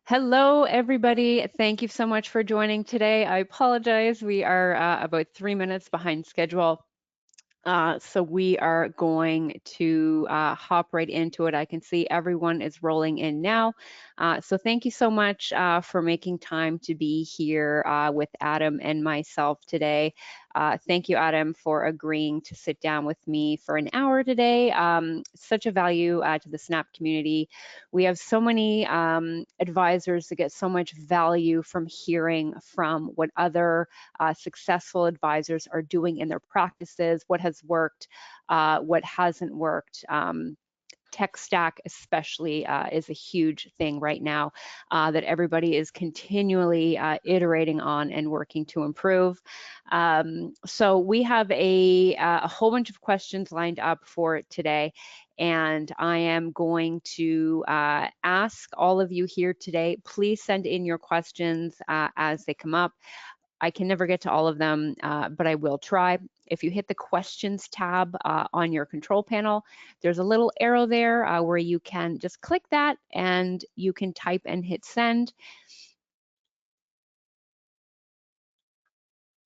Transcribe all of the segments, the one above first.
Hello, everybody. Thank you so much for joining today. I apologize. We are about 3 minutes behind schedule. So we are going to hop right into it. I can see everyone is rolling in now. So thank you so much for making time to be here with Adam and myself today. Thank you, Adam, for agreeing to sit down with me for an hour today. Such a value to the Snap community. We have so many advisors that get so much value from hearing from what other successful advisors are doing in their practices, what has worked, what hasn't worked. Tech stack especially is a huge thing right now that everybody is continually iterating on and working to improve. So we have a whole bunch of questions lined up for today, and I am going to ask all of you here today, please send in your questions as they come up. I can never get to all of them, but I will try. If you hit the questions tab on your control panel, there's a little arrow there where you can just click that and you can type and hit send.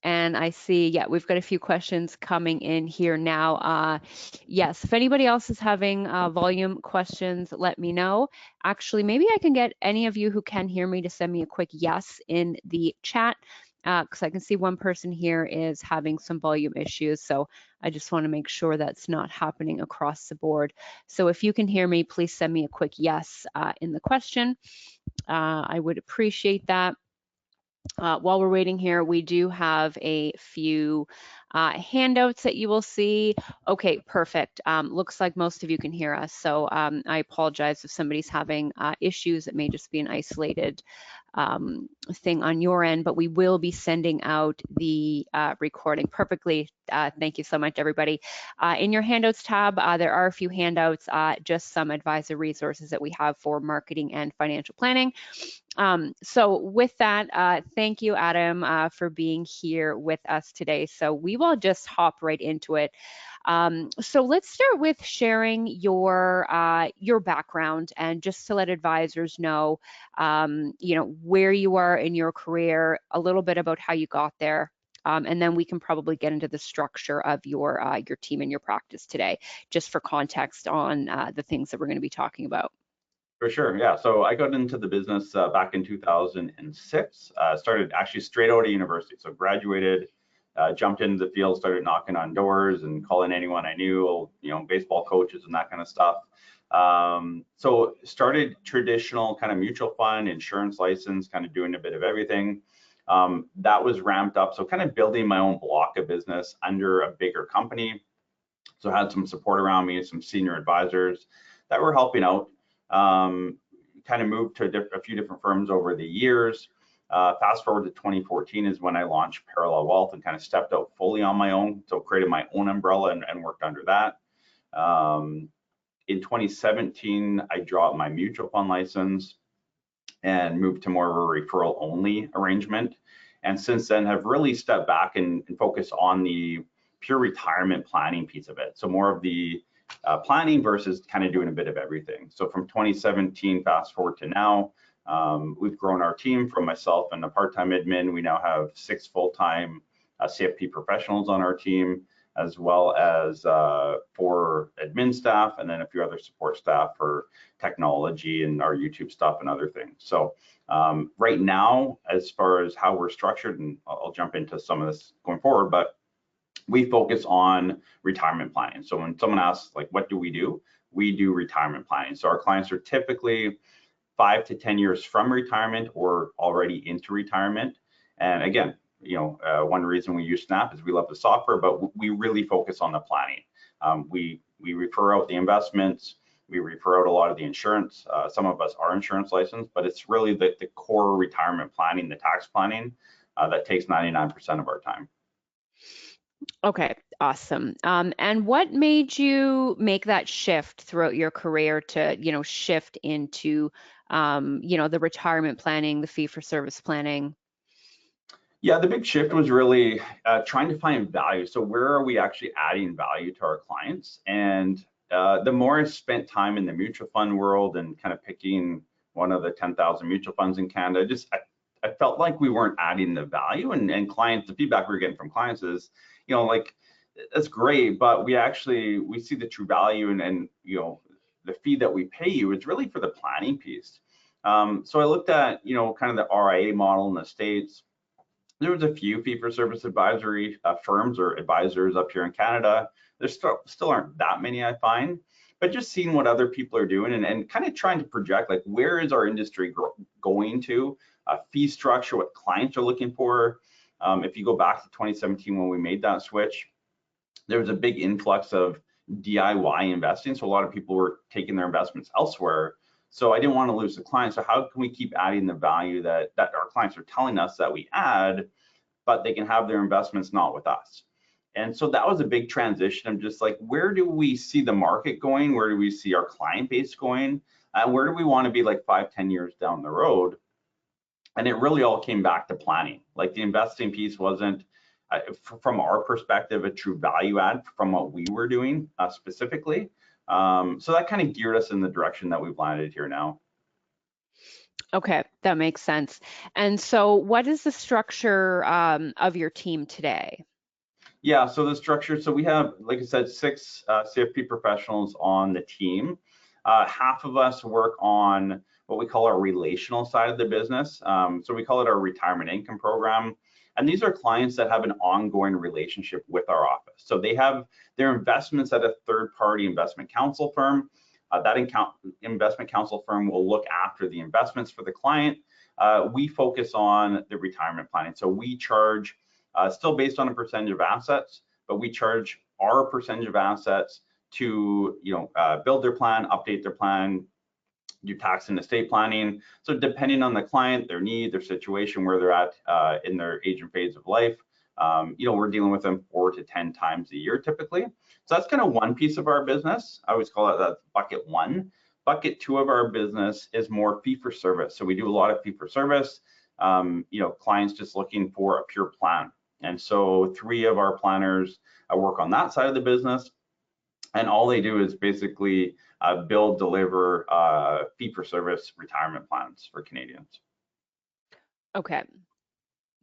And I see, yeah, we've got a few questions coming in here now. Yes, if anybody else is having volume questions, let me know. Actually, maybe I can get any of you who can hear me to send me a quick yes in the chat, because I can see one person here is having some volume issues. So I just want to make sure that's not happening across the board. So if you can hear me, please send me a quick yes in the question. I would appreciate that. While we're waiting here, we do have a few handouts that you will see. Okay, perfect. Looks like most of you can hear us. So I apologize if somebody's having issues. It may just be an isolated thing on your end, but we will be sending out the recording perfectly. Thank you so much, everybody. In your handouts tab, there are a few handouts, just some advisor resources that we have for marketing and financial planning. So with that, thank you, Adam, for being here with us today. So we will just hop right into it. So let's start with sharing your background, and just to let advisors know, where you are in your career, a little bit about how you got there, and then we can probably get into the structure of your team and your practice today, just for context on the things that we're going to be talking about. For sure, yeah. So I got into the business back in 2006. Started actually straight out of university. So graduated, jumped into the field, started knocking on doors and calling anyone I knew, baseball coaches and that kind of stuff. So started traditional kind of mutual fund, insurance license, kind of doing a bit of everything. That was ramped up. So kind of building my own block of business under a bigger company. So I had some support around me, some senior advisors that were helping out. Kind of moved to a few different firms over the years. Fast forward to 2014 is when I launched Parallel Wealth and kind of stepped out fully on my own. So created my own umbrella and worked under that. In 2017, I dropped my mutual fund license and moved to more of a referral only arrangement. And since then have really stepped back and focused on the pure retirement planning piece of it. So more of the planning versus kind of doing a bit of everything. So from 2017, fast forward to now, we've grown our team from myself and a part-time admin. We now have 6 full-time CFP professionals on our team, as well as 4 admin staff, and then a few other support staff for technology and our YouTube stuff and other things. So right now, as far as how we're structured, and I'll jump into some of this going forward, but we focus on retirement planning. So when someone asks, like, what do? We do retirement planning. So our clients are typically 5 to 10 years from retirement or already into retirement. And again, one reason we use Snap is we love the software, but we really focus on the planning. We refer out the investments, we refer out a lot of the insurance. Some of us are insurance licensed, but it's really the core retirement planning, the tax planning, that takes 99% of our time. Okay, awesome. And what made you make that shift throughout your career to, shift into, the retirement planning, the fee-for-service planning? Yeah, the big shift was really trying to find value. So where are we actually adding value to our clients? And the more I spent time in the mutual fund world and kind of picking one of the 10,000 mutual funds in Canada. I felt like we weren't adding the value, and clients, the feedback we were getting from clients is, like, that's great, but we see the true value, and the fee that we pay you is really for the planning piece. So I looked at, kind of the RIA model in the States. There was a few fee-for-service advisory firms or advisors up here in Canada. There still aren't that many, I find, but just seeing what other people are doing and kind of trying to project, like, where is our industry going to, fee structure, what clients are looking for. If you go back to 2017 when we made that switch, there was a big influx of DIY investing. So a lot of people were taking their investments elsewhere. So I didn't want to lose the client. So how can we keep adding the value that our clients are telling us that we add, but they can have their investments not with us? And so that was a big transition of just like, where do we see the market going? Where do we see our client base going? And where do we want to be like 5-10 years down the road? And it really all came back to planning. Like, the investing piece wasn't, from our perspective, a true value add from what we were doing specifically. So that kind of geared us in the direction that we've landed here now. Okay, that makes sense. And so what is the structure of your team today? Yeah, so the structure, so we have, like I said, 6 CFP professionals on the team. Half of us work on what we call our relational side of the business. So we call it our retirement income program. And these are clients that have an ongoing relationship with our office. So they have their investments at a third-party investment counsel firm. That investment counsel firm will look after the investments for the client. We focus on the retirement planning. So we charge, still based on a percentage of assets, but we charge our percentage of assets to build their plan, update their plan, do tax and estate planning. So depending on the client, their need, their situation, where they're at in their age and phase of life, we're dealing with them 4 to 10 times a year typically. So that's kind of one piece of our business. I always call it that bucket 1. Bucket 2 of our business is more fee for service. So we do a lot of fee for service. Clients just looking for a pure plan. And so 3 of our planners work on that side of the business. And all they do is basically build, deliver fee-for-service retirement plans for Canadians. Okay,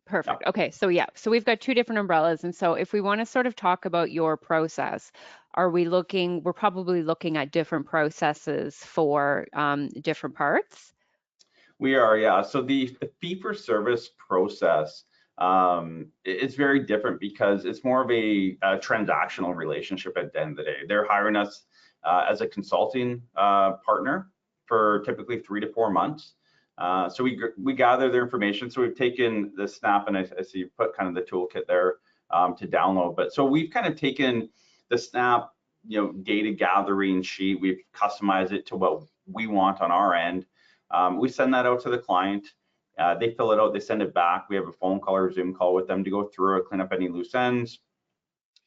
perfect. Yeah. Okay, so yeah, so we've got 2 different umbrellas. And so if we want to sort of talk about your process, we're probably looking at different processes for different parts? We are, yeah. So the fee-for-service process, it's very different because it's more of a transactional relationship at the end of the day. They're hiring us as a consulting partner for typically 3 to 4 months. So we gather their information. So we've taken the Snap, and I see you put kind of the toolkit there to download. But so we've kind of taken the Snap, data gathering sheet. We've customized it to what we want on our end. We send that out to the client. They fill it out, they send it back. We have a phone call or Zoom call with them to go through it, clean up any loose ends.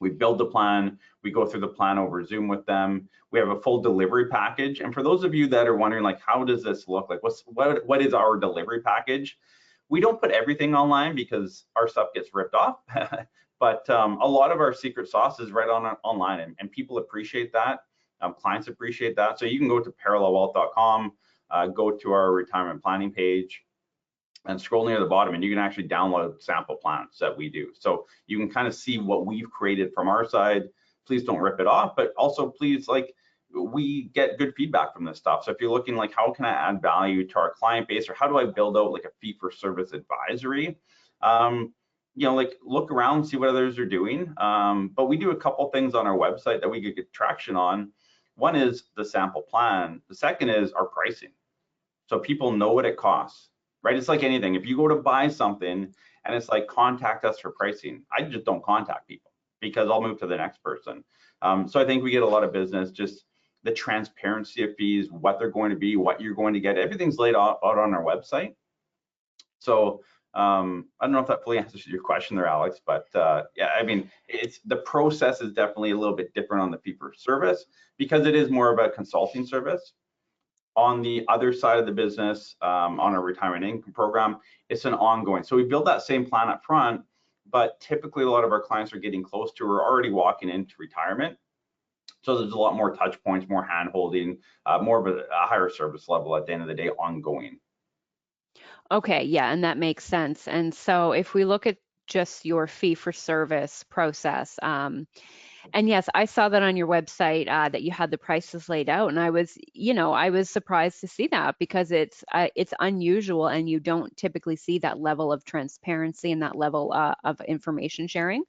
We build the plan. We go through the plan over Zoom with them. We have a full delivery package. And for those of you that are wondering, like, how does this look like? What is our delivery package? We don't put everything online because our stuff gets ripped off. But a lot of our secret sauce is right online, and people appreciate that. Clients appreciate that. So you can go to parallelwealth.com, go to our retirement planning page, and scroll near the bottom, and you can actually download sample plans that we do. So you can kind of see what we've created from our side. Please don't rip it off, but also please, like, we get good feedback from this stuff. So if you're looking like, how can I add value to our client base, or how do I build out like a fee for service advisory? Like, look around, see what others are doing. But we do a couple things on our website that we could get traction on. One is the sample plan. The second is our pricing. So people know what it costs, right? It's like anything. If you go to buy something and it's like, contact us for pricing, I just don't contact people because I'll move to the next person. So I think we get a lot of business, just the transparency of fees, what they're going to be, what you're going to get. Everything's laid out on our website. So I don't know if that fully answers your question there, Alex, but yeah, I mean, the process is definitely a little bit different on the fee for service because it is more of a consulting service. On the other side of the business, on a retirement income program, it's an ongoing. So we build that same plan up front, but typically a lot of our clients are getting close to or already walking into retirement. So there's a lot more touch points, more hand holding, more of a higher service level at the end of the day, ongoing. Okay, yeah, and that makes sense. And so if we look at just your fee for service process, and yes, I saw that on your website that you had the prices laid out, and I was surprised to see that because it's unusual, and you don't typically see that level of transparency and that level of information sharing.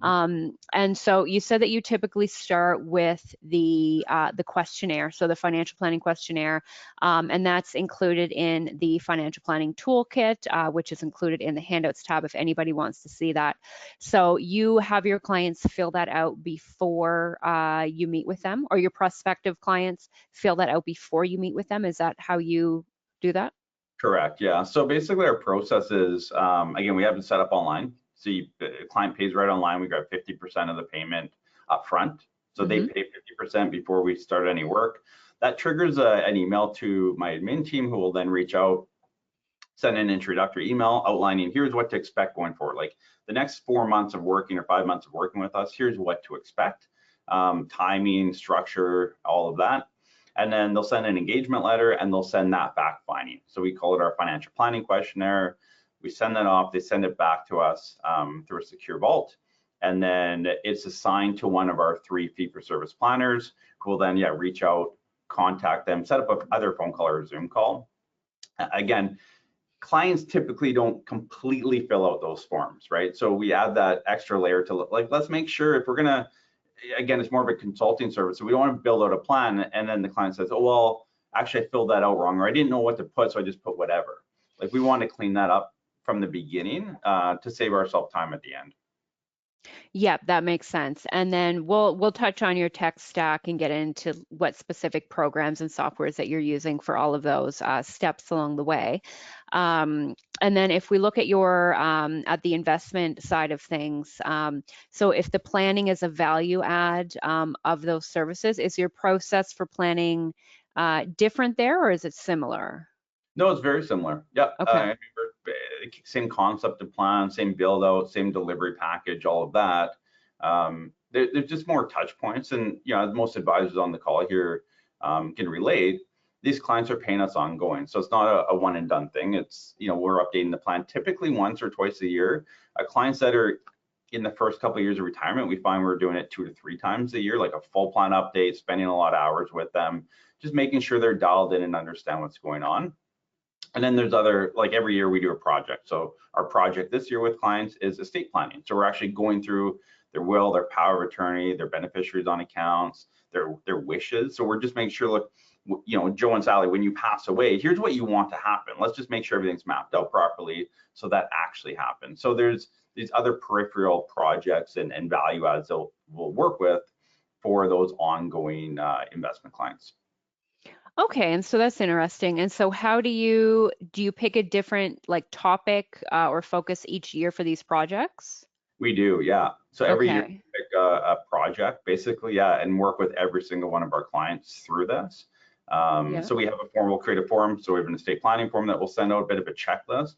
And so you said that you typically start with the questionnaire, so the financial planning questionnaire, and that's included in the financial planning toolkit, which is included in the handouts tab if anybody wants to see that. So you have your clients fill that out before you meet with them, or your prospective clients fill that out before you meet with them. Is that how you do that? Correct. Yeah. So basically, our process is again, we have it set up online. So the client pays right online. We grab 50% of the payment up front. So they Mm-hmm. pay 50% before we start any work. That triggers an email to my admin team, who will then reach out, send an introductory email outlining here's what to expect going forward. Like the next 4 months of working or 5 months of working with us, here's what to expect, timing, structure, all of that. And then they'll send an engagement letter and they'll send that back finding. So we call it our financial planning questionnaire. We send that off, they send it back to us through a secure vault. And then it's assigned to one of our 3 fee-for-service planners, who will then, reach out, contact them, set up either a phone call or a Zoom call. Again, clients typically don't completely fill out those forms, right? So we add that extra layer to let's make sure if we're gonna, again, it's more of a consulting service. So we don't want to build out a plan and then the client says, oh, well, actually I filled that out wrong, or I didn't know what to put, so I just put whatever. Like we want to clean that up from the beginning to save ourselves time at the end. Yeah, that makes sense. And then we'll touch on your tech stack and get into what specific programs and softwares that you're using for all of those steps along the way. And then if we look at your at the investment side of things, so if the planning is a value add of those services, is your process for planning different there, or is it similar? No, it's very similar. Yep. Okay. Same concept of plan, same build out, same delivery package, all of that. There's just more touch points, and as most advisors on the call here can relate, these clients are paying us ongoing. So it's not a one and done thing. It's, we're updating the plan typically once or twice a year. Clients that are in the first couple of years of retirement, we find we're doing it 2 to 3 times a year, like a full plan update, spending a lot of hours with them, just making sure they're dialed in and understand what's going on. And then there's other, like every year we do a project. So our project this year with clients is estate planning. So we're actually going through their will, their power of attorney, their beneficiaries on accounts, their wishes. So we're just making sure, look, Joe and Sally, when you pass away, here's what you want to happen. Let's just make sure everything's mapped out properly so that actually happens. So there's these other peripheral projects and value adds that we'll work with for those ongoing investment clients. Okay, and so that's interesting. And so how do you pick a different like topic or focus each year for these projects? We do, yeah. So every year we Okay. pick a project, basically, and work with every single one of our clients through this. Yeah. So we have a form, we'll create a form. So we have an estate planning form that we'll send out, a bit of a checklist,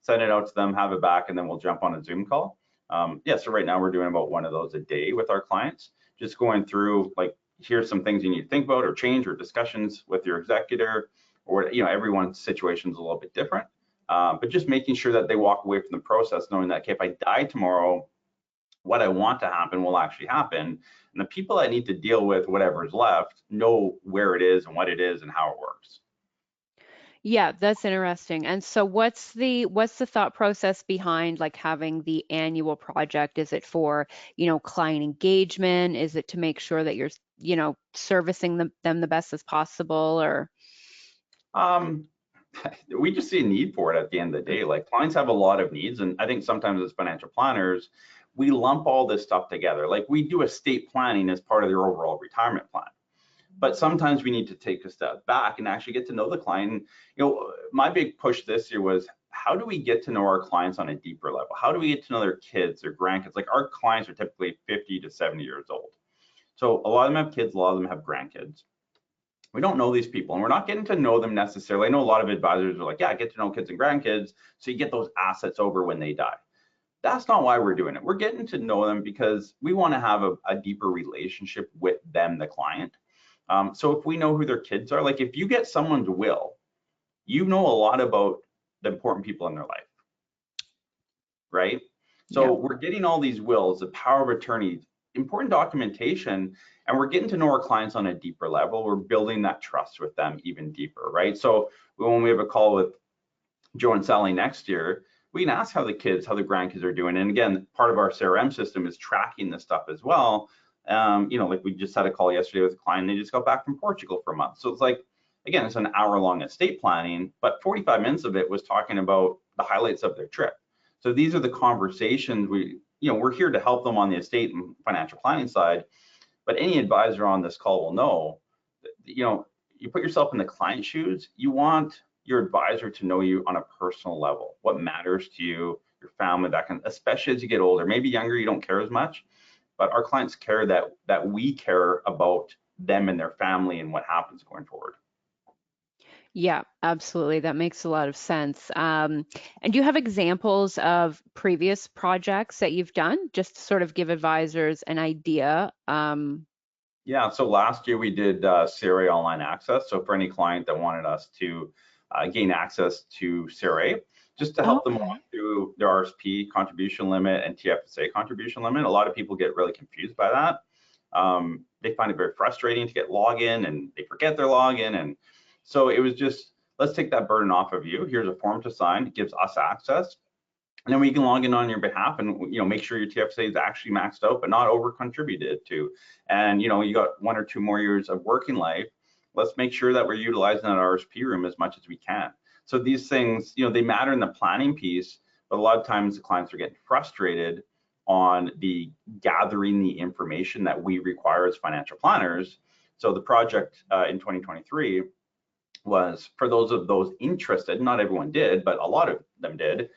send it out to them, have it back, and then we'll jump on a Zoom call. So right now we're doing about one of those a day with our clients, just going through like, here's some things you need to think about or change or discussions with your executor, or everyone's situation is a little bit different. But just making sure that they walk away from the process knowing that, okay, if I die tomorrow, what I want to happen will actually happen. And the people that need to deal with whatever's left know where it is and what it is and how it works. Yeah, that's interesting. And so what's the thought process behind like having the annual project? Is it for, client engagement? Is it to make sure that you're, servicing them the best as possible or Um, we just see a need for it at the end of the day. Like clients have a lot of needs. And I think sometimes as financial planners, we lump all this stuff together. Like we do estate planning as part of their overall retirement plan. But sometimes we need to take a step back and actually get to know the client. My big push this year was, how do we get to know our clients on a deeper level? How do we get to know their kids, their grandkids? Like our clients are typically 50 to 70 years old. So a lot of them have kids, a lot of them have grandkids. We don't know these people and we're not getting to know them necessarily. I know a lot of advisors are like, yeah, get to know kids and grandkids. So you get those assets over when they die. That's not why we're doing it. We're getting to know them because we want to have a deeper relationship with them, the client. So if we know who their kids are, like if you get someone's will, you know a lot about the important people in their life, right? Yeah. So we're getting all these wills, the power of attorney, important documentation, and we're getting to know our clients on a deeper level. We're building that trust with them even deeper, right? So when we have a call with Joe and Sally next year, we can ask how the kids, how the grandkids are doing. And again, part of our CRM system is tracking this stuff as well. Like we just had a call yesterday with a client, they just got back from Portugal for a month. So it's like, again, it's an hour-long estate planning, but 45 minutes of it was talking about the highlights of their trip. So these are the conversations we're here to help them on the estate and financial planning side. But any advisor on this call will know, you put yourself in the client's shoes, you want your advisor to know you on a personal level, what matters to you, your family, especially as you get older. Maybe younger, you don't care as much, but our clients care that we care about them and their family and what happens going forward. Yeah, absolutely. That makes a lot of sense. And do you have examples of previous projects that you've done just to sort of give advisors an idea? Yeah, so last year we did CRA online access. So for any client that wanted us to gain access to CRA, just to help them walk Okay. through their RSP contribution limit and TFSA contribution limit. A lot of people get really confused by that. They find it very frustrating to get login and they forget their login. And so it was just, let's take that burden off of you. Here's a form to sign. It gives us access. And then we can log in on your behalf and make sure your TFSA is actually maxed out, but not over contributed to. And you got 1 or 2 more years of working life. Let's make sure that we're utilizing that RSP room as much as we can. So these things, they matter in the planning piece, but a lot of times the clients are getting frustrated on the gathering the information that we require as financial planners. So the project in 2023 was for those interested. Not everyone did, but a lot of them did.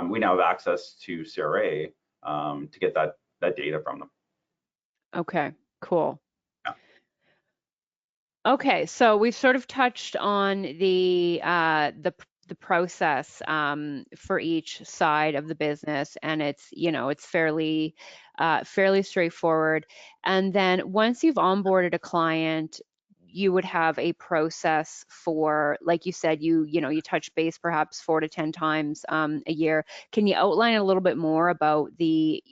We now have access to CRA to get that data from them. Okay, cool. Yeah. Okay, so we've sort of touched on the process for each side of the business, and it's fairly straightforward. And then once you've onboarded a client, you would have a process for, like you said, you touch base perhaps 4 to 10 times a year. Can you outline a little bit more about the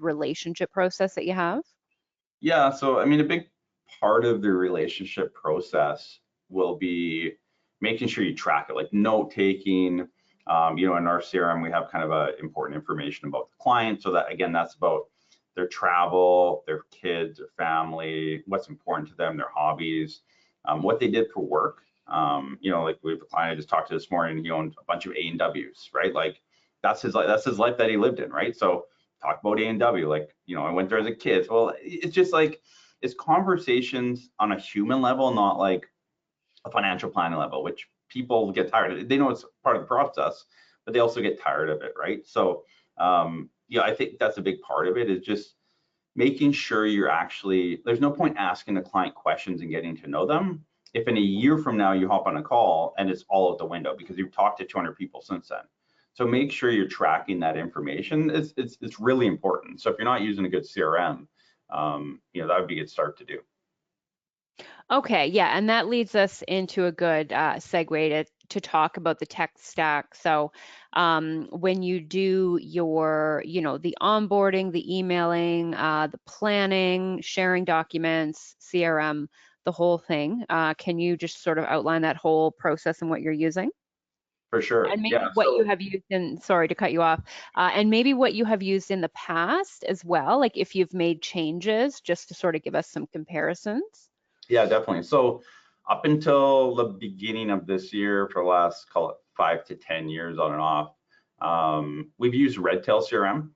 relationship process that you have? Yeah, so I mean, a big part of the relationship process will be making sure you track it, like note taking. In our CRM, we have kind of important information about the client. So that again, that's about their travel, their kids, their family, what's important to them, their hobbies, what they did for work. Like we have a client I just talked to this morning, he owned a bunch of A&Ws, right? Like that's his life that he lived in, right? So talk about A&W, like, I went there as a kid. Well, it's just like, it's conversations on a human level, not like a financial planning level, which people get tired of. They know it's part of the process, but they also get tired of it, right? So, I think that's a big part of it, is just making sure there's no point asking the client questions and getting to know them if in a year from now you hop on a call and it's all out the window because you've talked to 200 people since then. So make sure you're tracking that information. It's really important. So if you're not using a good CRM, that would be a good start to do. Okay, yeah, and that leads us into a good segue to talk about the tech stack. So, when you do the onboarding, the emailing, the planning, sharing documents, CRM, the whole thing, can you just sort of outline that whole process and what you're using? For sure. And maybe Yeah. what you So have used sorry to cut you off, and maybe what you have used in the past as well, like if you've made changes, just to sort of give us some comparisons. yeah, definitely. So up until the beginning of this year, for the last, call it 5 to 10 years on and off, we've used Redtail CRM.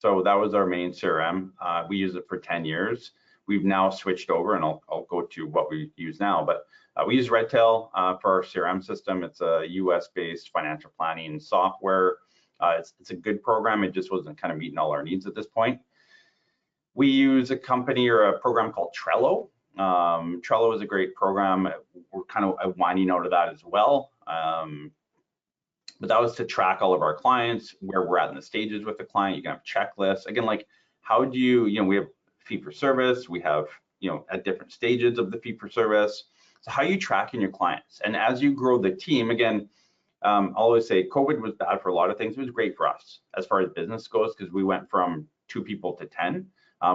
So that was our main CRM. We used it for 10 years. We've now switched over, and I'll go to what we use now. But we use Redtail for our CRM system. It's a US-based financial planning software. It's a good program. It just wasn't kind of meeting all our needs at this point. We use a company or a program called Trello. Trello is a great program. We're kind of winding out of that as well. But that was to track all of our clients, where we're at in the stages with the client. You can have checklists. Again, like how do you, we have fee for service, we have, at different stages of the fee for service. So how are you tracking your clients? And as you grow the team, again, I'll always say COVID was bad for a lot of things. It was great for us as far as business goes, because we went from 2 people to 10.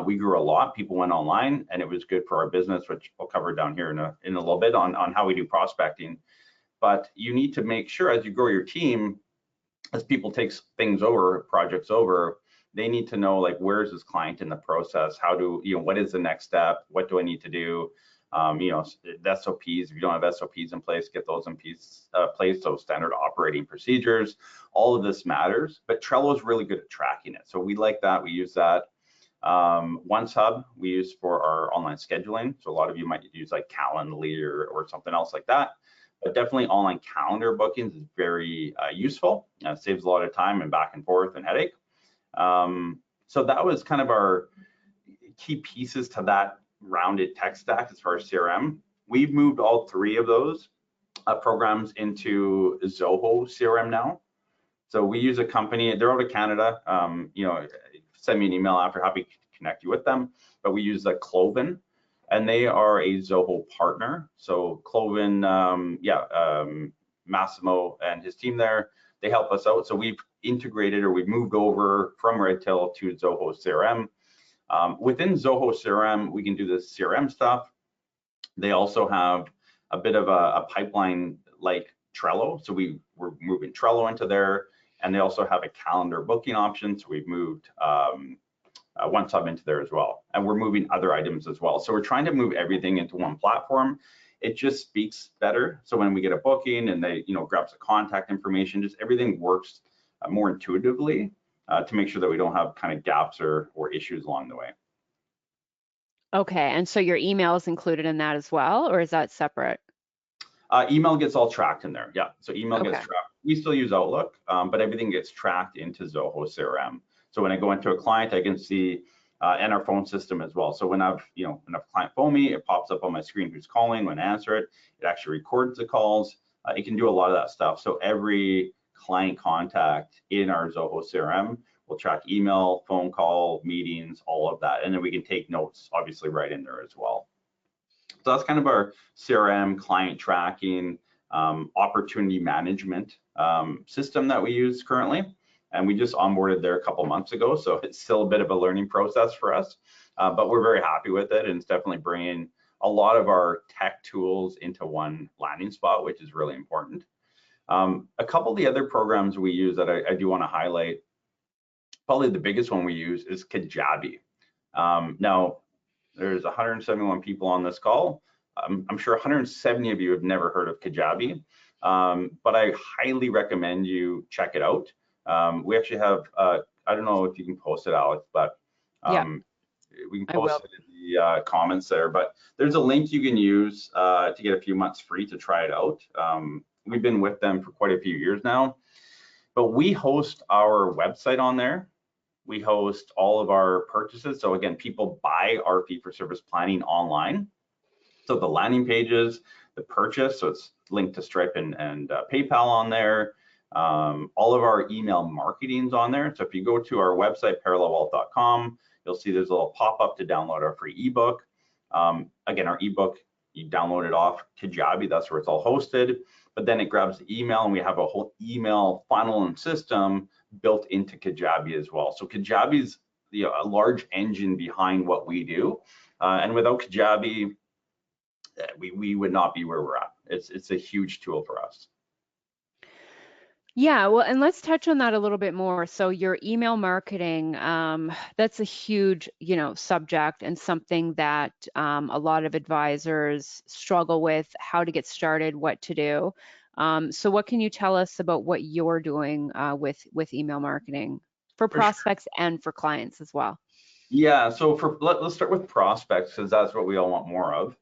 We grew a lot. People went online, and it was good for our business, which I'll cover down here in a little bit on how we do prospecting. But you need to make sure as you grow your team, as people take things over, projects over, they need to know, like, where's this client in the process? How do, what is the next step? What do I need to do? The SOPs, if you don't have SOPs in place, get those in place. So standard operating procedures, all of this matters, but Trello is really good at tracking it. So we like that, we use that. OneSub we use for our online scheduling. So a lot of you might use like Calendly or something else like that. But definitely online calendar bookings is very useful. Saves a lot of time and back and forth and headache. So that was kind of our key pieces to that rounded tech stack as far as CRM. We've moved all 3 of those programs into Zoho CRM now. So we use a company, they're out of Canada. Send me an email after, happy to connect you with them. But we use Cloven, and they are a Zoho partner. So Cloven, Massimo and his team there, they help us out. So we've integrated, or we've moved over from Redtail to Zoho CRM. Within Zoho CRM, we can do the CRM stuff. They also have a bit of a pipeline like Trello. So we're moving Trello into there, and they also have a calendar booking option. So we've moved OneSub into there as well, and we're moving other items as well. So we're trying to move everything into one platform. It just speaks better. So when we get a booking and they, grabs the contact information, just everything works more intuitively to make sure that we don't have kind of gaps or issues along the way. Okay, and so your email is included in that as well, or is that separate? Email gets all tracked in there. Yeah, so email Okay. gets tracked. We still use Outlook, but everything gets tracked into Zoho CRM. So when I go into a client, I can see, and our phone system as well. So when I've, when a client phone me, it pops up on my screen who's calling. When I answer it, it actually records the calls. It can do a lot of that stuff. So every client contact in our Zoho CRM will track email, phone call, meetings, all of that. And then we can take notes, obviously, right in there as well. So that's kind of our CRM, client tracking, opportunity management system that we use currently. And we just onboarded there a couple months ago, so it's still a bit of a learning process for us, but we're very happy with it, and it's definitely bringing a lot of our tech tools into one landing spot, which is really important. A couple of the other programs we use that I do want to highlight, probably the biggest one we use is Kajabi. Now, there's 171 people on this call. I'm sure 170 of you have never heard of Kajabi, but I highly recommend you check it out. We actually have, I don't know if you can post it, Alex, but we can post it in the comments there. But there's a link you can use to get a few months free to try it out. We've been with them for quite a few years now, but we host our website on there. We host all of our purchases. So again, people buy our fee-for-service planning online. So the landing pages, the purchase, so it's linked to Stripe and PayPal on there. All of our email marketing's on there. So if you go to our website, parallelwealth.com, you'll see there's a little pop-up to download our free ebook. Again, our ebook, you download it off Kajabi, that's where it's all hosted. But then it grabs the email, and we have a whole email funnel and system built into Kajabi as well. So Kajabi is a large engine behind what we do. And without Kajabi, we would not be where we're at. It's a huge tool for us. Yeah, well, and let's touch on that a little bit more. So your email marketing, that's a huge, subject, and something that a lot of advisors struggle with, how to get started, what to do. So what can you tell us about what you're doing with email marketing for prospects and for clients as well? Yeah, so let's start with prospects, because that's what we all want more of.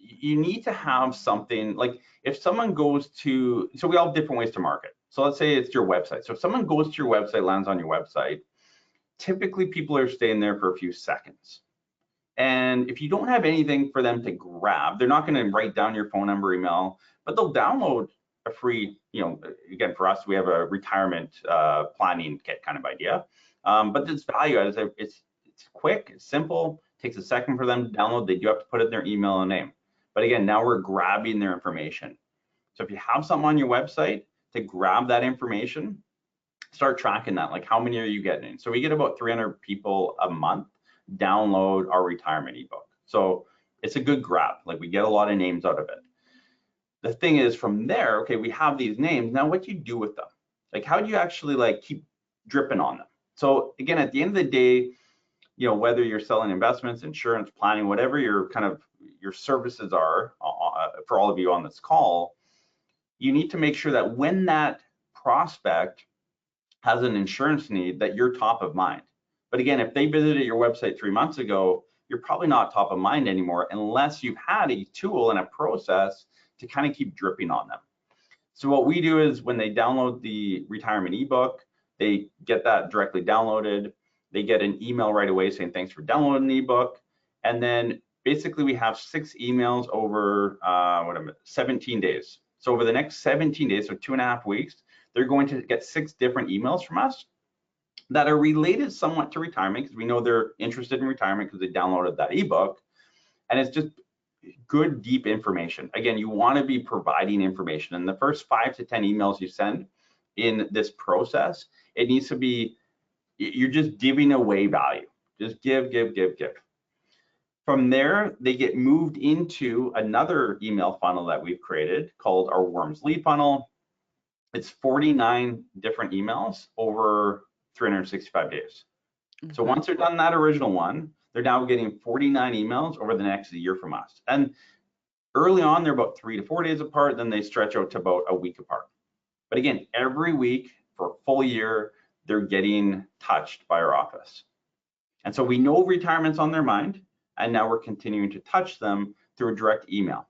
You need to have something, like if someone goes to, so we all have different ways to market. So let's say it's your website. So if someone goes to your website, lands on your website, typically people are staying there for a few seconds. And if you don't have anything for them to grab, they're not going to write down your phone number, email, but they'll download a free, again, for us, we have a retirement planning kit kind of idea. But this value add is it's quick, it's simple, takes a second for them to download. They do have to put in their email and name. But again, now we're grabbing their information. So if you have something on your website, to grab that information, start tracking that. Like, how many are you getting? So we get about 300 people a month download our retirement ebook. So it's a good grab. Like, we get a lot of names out of it. The thing is, from there, okay, we have these names. Now, what do you do with them? Like, how do you actually like keep dripping on them? So again, at the end of the day, whether you're selling investments, insurance, planning, whatever your services are, for all of you on this call, you need to make sure that when that prospect has an insurance need, that you're top of mind. But again, if they visited your website 3 months ago, you're probably not top of mind anymore unless you've had a tool and a process to kind of keep dripping on them. So what we do is, when they download the retirement ebook, they get that directly downloaded. They get an email right away saying, thanks for downloading the ebook. And then basically we have 6 emails over 17 days. So over the next 17 days, so 2.5 weeks, they're going to get 6 different emails from us that are related somewhat to retirement, because we know they're interested in retirement because they downloaded that ebook. And it's just good, deep information. Again, you want to be providing information. And the first 5 to 10 emails you send in this process, it needs to be, you're just giving away value. Just give. From there, they get moved into another email funnel that we've created called our Worms lead funnel. It's 49 different emails over 365 days. Mm-hmm. So once they're done that original one, they're now getting 49 emails over the next year from us. And early on, they're about 3 to 4 days apart, then they stretch out to about a week apart. But again, every week for a full year, they're getting touched by our office. And so we know retirement's on their mind, and now we're continuing to touch them through a direct email.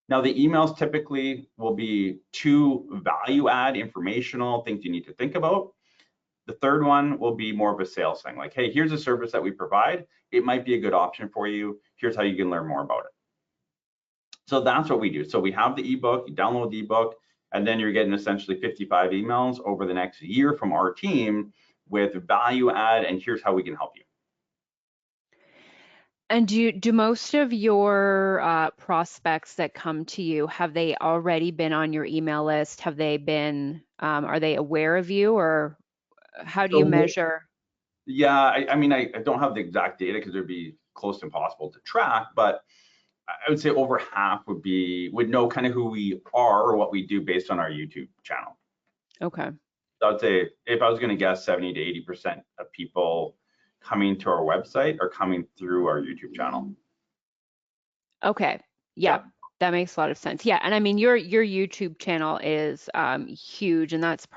Now, the emails typically will be 2 value add informational things you need to think about. The third one will be more of a sales thing, like, hey, here's a service that we provide. It might be a good option for you. Here's how you can learn more about it. So that's what we do. So we have the ebook, you download the ebook, and then you're getting essentially 55 emails over the next year from our team with value add, and here's how we can help you. And do most of your prospects that come to you, have they already been on your email list? Have they been, are they aware of you, or how do you measure? Yeah, I mean, I don't have the exact data because it'd be close to impossible to track, but I would say over half would know kind of who we are or what we do based on our YouTube channel. Okay. So I would say, if I was going to guess, 70 to 80% of people coming to our website are coming through our YouTube channel. Okay. Yeah. That makes a lot of sense. Yeah, and I mean, your YouTube channel is huge, and that's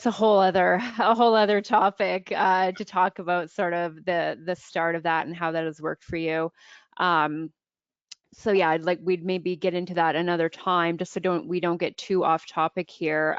a whole other topic to talk about, sort of the start of that and how that has worked for you. So yeah, we'd maybe get into that another time, just so we don't get too off topic here.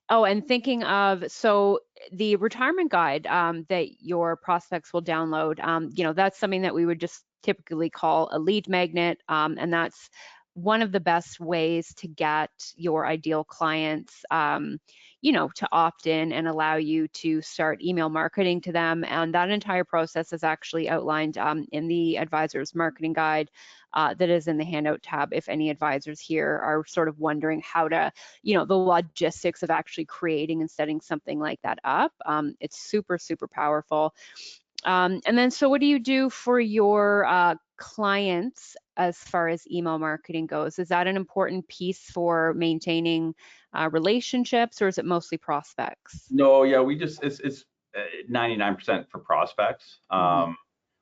Oh, and thinking of, so the retirement guide that your prospects will download, that's something that we would just typically call a lead magnet, and that's one of the best ways to get your ideal clients, to opt in and allow you to start email marketing to them. And that entire process is actually outlined in the advisor's marketing guide that is in the handout tab, if any advisors here are sort of wondering how to, the logistics of actually creating and setting something like that up. It's super, super powerful. And then, so what do you do for your clients as far as email marketing goes? Is that an important piece for maintaining relationships, or is it mostly prospects? No, yeah, it's 99% for prospects.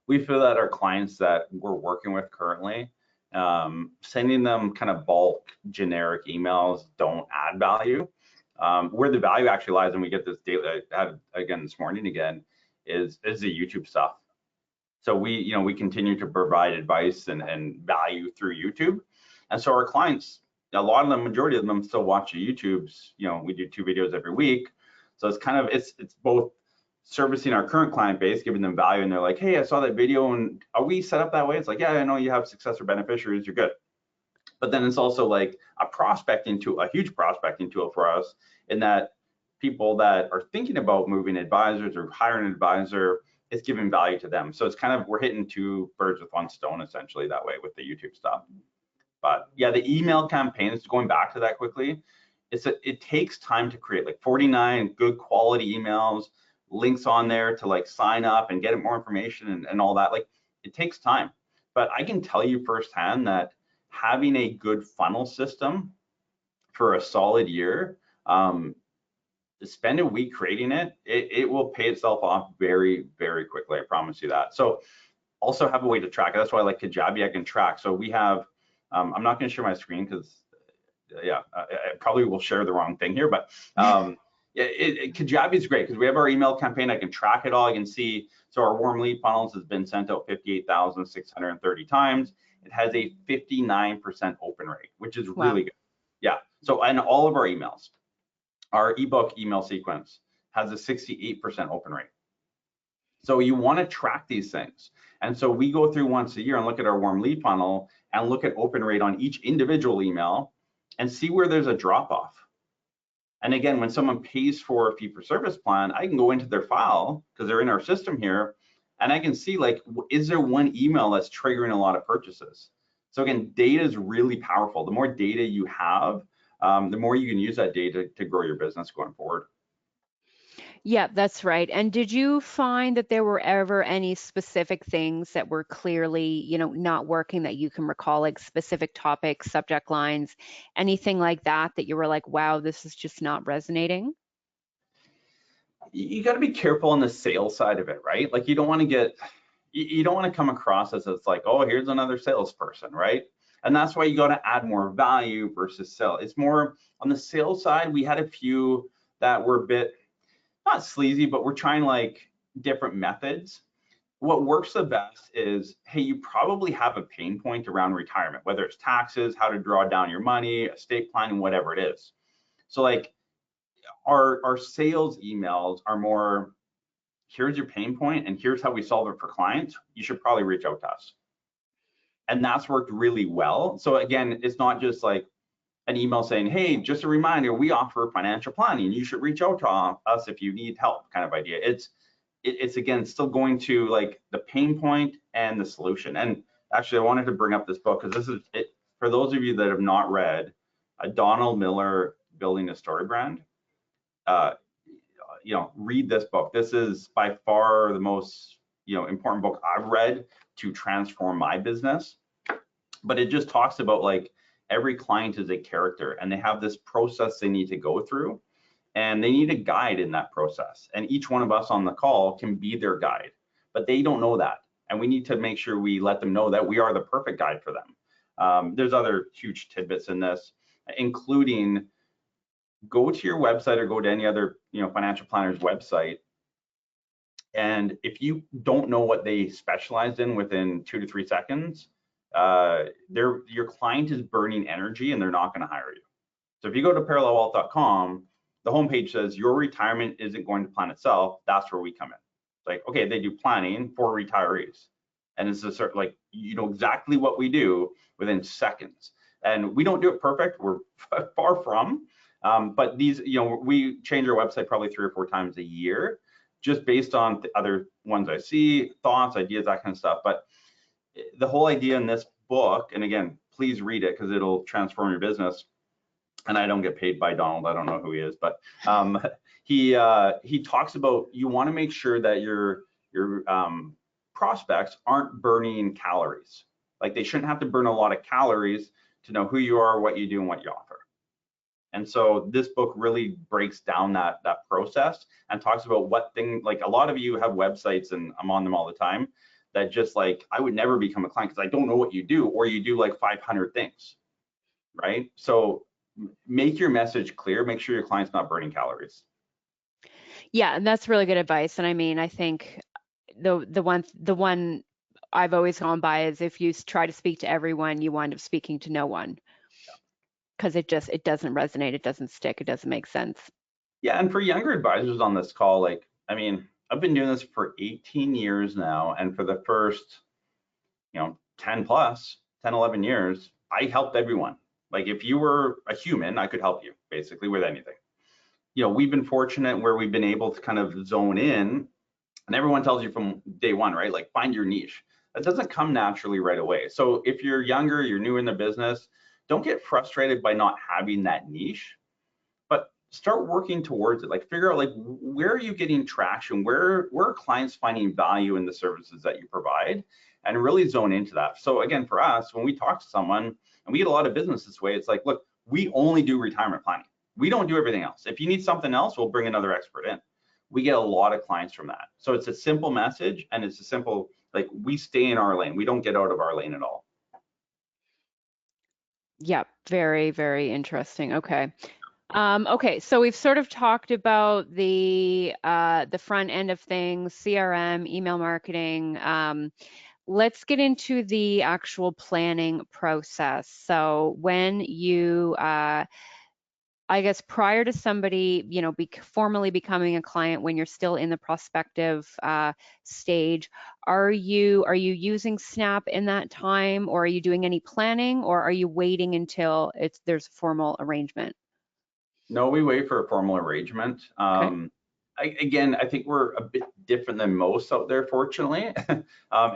We feel that our clients that we're working with currently, sending them kind of bulk generic emails don't add value. Where the value actually lies, and we get this data I had again this morning is the YouTube stuff. So we continue to provide advice and value through YouTube. And so our clients, a lot of them, majority of them still watch the YouTubes. We do 2 videos every week. So it's kind of, it's both servicing our current client base, giving them value, and they're like, hey, I saw that video, and are we set up that way? It's like, yeah, I know you have successor beneficiaries, you're good. But then it's also like a huge prospecting tool for us, in that people that are thinking about moving advisors or hiring an advisor, it's giving value to them. So it's kind of, we're hitting two birds with one stone essentially that way with the YouTube stuff. But yeah, the email campaigns, going back to that quickly, it takes time to create like 49 good quality emails, links on there to like sign up and get more information and all that. Like, it takes time. But I can tell you firsthand that having a good funnel system for a solid year, spend a week creating it will pay itself off very, very quickly. I promise you that. So also have a way to track it. That's why I like Kajabi. I can track. So we have, I'm not going to share my screen because, yeah, I probably will share the wrong thing here. But Kajabi is great because we have our email campaign. I can track it all. I can see. So our warm lead funnels has been sent out 58,630 times. It has a 59% open rate, which is really good. Yeah. So, and all of our emails, our ebook email sequence has a 68% open rate. So you want to track these things. And so we go through once a year and look at our warm lead funnel and look at open rate on each individual email and see where there's a drop off. And again, when someone pays for a fee for service plan, I can go into their file because they're in our system here, and I can see, like, is there one email that's triggering a lot of purchases? So again, data is really powerful. The more data you have, the more you can use that data to grow your business going forward. Yeah, that's right. And did you find that there were ever any specific things that were clearly, not working that you can recall, like specific topics, subject lines, anything like that you were like, wow, this is just not resonating? You got to be careful on the sales side of it, right? Like, you don't want to come across as it's like, oh, here's another salesperson, right? And that's why you got to add more value versus sell. It's more on the sales side. We had a few that were a bit, not sleazy, but we're trying like different methods. What works the best is, hey, you probably have a pain point around retirement, whether it's taxes, how to draw down your money, estate planning, whatever it is. So like our sales emails are more, here's your pain point and here's how we solve it for clients. You should probably reach out to us. And that's worked really well. So again, it's not just like an email saying, hey, just a reminder, we offer financial planning. You should reach out to us if you need help, kind of idea. It's again, still going to like the pain point and the solution. And actually, I wanted to bring up this book because this is it for those of you that have not read Donald Miller, Building a Story Brand. Read this book. This is by far the most important book I've read to transform my business. But it just talks about like every client is a character and they have this process they need to go through, and they need a guide in that process. And each one of us on the call can be their guide, but they don't know that. And we need to make sure we let them know that we are the perfect guide for them. There's other huge tidbits in this, including go to your website or go to any other financial planner's website. And if you don't know what they specialize in within 2 to 3 seconds, your client is burning energy and they're not going to hire you. So if you go to parallelwealth.com, the homepage says your retirement isn't going to plan itself. That's where we come in. It's like, okay, they do planning for retirees. And it's a certain, like, you know exactly what we do within seconds. And we don't do it perfect. We're far from. But these, we change our website probably 3 or 4 times a year, just based on the other ones I see, thoughts, ideas, that kind of stuff. But the whole idea in this book, and again, please read it because it'll transform your business. And I don't get paid by Donald. I don't know who he is, but he talks about, you want to make sure that your prospects aren't burning calories. Like, they shouldn't have to burn a lot of calories to know who you are, what you do, and what you offer. And so this book really breaks down that process and talks about what thing, like, a lot of you have websites, and I'm on them all the time, that just like, I would never become a client because I don't know what you do, or you do like 500 things, right? So make your message clear, make sure your client's not burning calories. Yeah, and that's really good advice. And I mean, I think the one I've always gone by is, if you try to speak to everyone, you wind up speaking to no one, because it doesn't resonate, it doesn't stick, it doesn't make sense. Yeah, and for younger advisors on this call, like, I mean, I've been doing this for 18 years now, and for the first 10 plus 10, 11 years, I helped everyone. Like if you were a human, I could help you basically with anything. We've been fortunate where we've been able to kind of zone in, and everyone tells you from day one, right? Like find your niche. That doesn't come naturally right away. So if you're younger, you're new in the business, don't get frustrated by not having that niche, but start working towards it. Like figure out like where are you getting traction? Where are clients finding value in the services that you provide? And really zone into that. So again, for us, when we talk to someone and we get a lot of business this way, it's like, look, we only do retirement planning. We don't do everything else. If you need something else, we'll bring another expert in. We get a lot of clients from that. So it's a simple message, and it's a simple, like, we stay in our lane. We don't get out of our lane at all. Yep, very, very interesting. Okay. Okay, so we've sort of talked about the front end of things, CRM, email marketing. Let's get into the actual planning process. So when you I guess prior to somebody, formally becoming a client, when you're still in the prospective stage, are you using Snap in that time, or are you doing any planning, or are you waiting until there's a formal arrangement? No, we wait for a formal arrangement. Okay. Again, I think we're a bit different than most out there, fortunately,